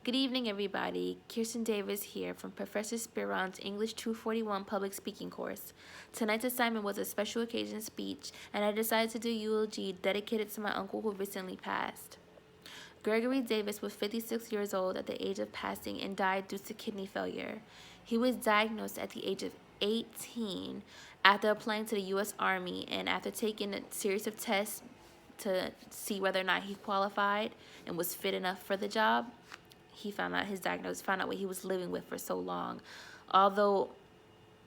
Good evening, everybody. Kirsten Davis here from Professor Spiron's English 241 public speaking course. Tonight's assignment was a special occasion speech, and I decided to do eulogy dedicated to my uncle who recently passed. Gregory Davis was 56 years old at the age of passing and died due to kidney failure. He was diagnosed at the age of 18 after applying to the U.S. Army and after taking a series of tests to see whether or not he qualified and was fit enough for the job. He found out his diagnosis, found out what he was living with for so long. Although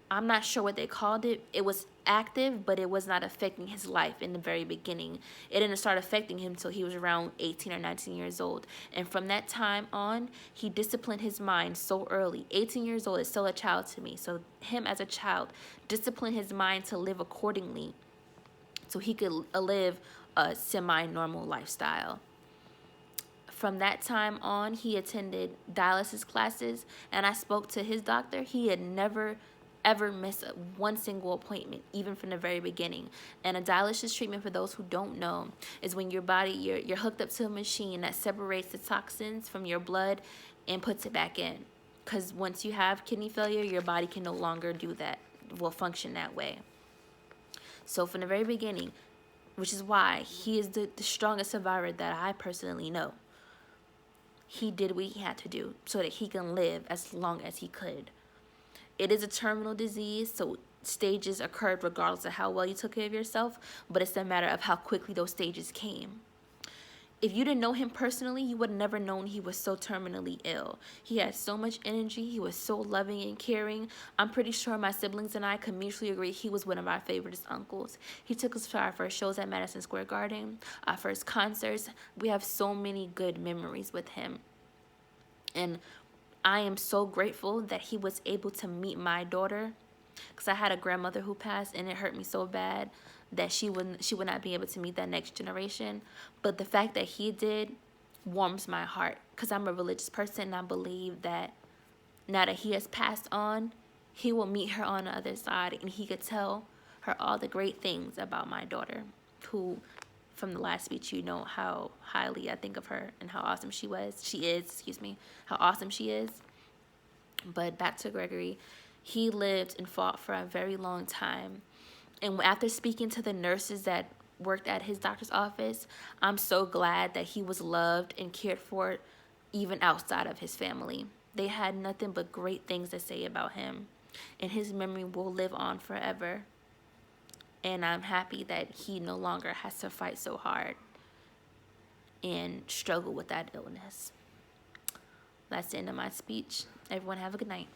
I'm not sure what they called it, it was active, but it was not affecting his life in the very beginning. It didn't start affecting him until he was around 18 or 19 years old. And from that time on, he disciplined his mind so early. 18 years old is still a child to me. So him as a child disciplined his mind to live accordingly so he could live a semi-normal lifestyle. From that time on, he attended dialysis classes, and I spoke to his doctor. He had never, ever missed one single appointment, even from the very beginning. And a dialysis treatment, for those who don't know, is when your body, you're hooked up to a machine that separates the toxins from your blood and puts it back in. Because once you have kidney failure, your body can no longer do that, will function that way. So from the very beginning, which is why he is the strongest survivor that I personally know. He did what he had to do so that he can live as long as he could. It is a terminal disease, so stages occurred regardless of how well you took care of yourself, but it's a matter of how quickly those stages came. If you didn't know him personally, you would have never known he was so terminally ill. He had so much energy. He was so loving and caring. I'm pretty sure my siblings and I could mutually agree he was one of our favorite uncles. He took us to our first shows at Madison Square Garden, our first concerts. We have so many good memories with him. And I am so grateful that he was able to meet my daughter, because I had a grandmother who passed and it hurt me so bad that she would not be able to meet that next generation. But the fact that he did warms my heart, because I'm a religious person and I believe that now that he has passed on, he will meet her on the other side and he could tell her all the great things about my daughter, who from the last speech you know how highly I think of her and how awesome she is, how awesome she is. But back to Gregory, he lived and fought for a very long time. And after speaking to the nurses that worked at his doctor's office, I'm so glad that he was loved and cared for even outside of his family. They had nothing but great things to say about him, and his memory will live on forever. And I'm happy that he no longer has to fight so hard and struggle with that illness. That's the end of my speech. Everyone have a good night.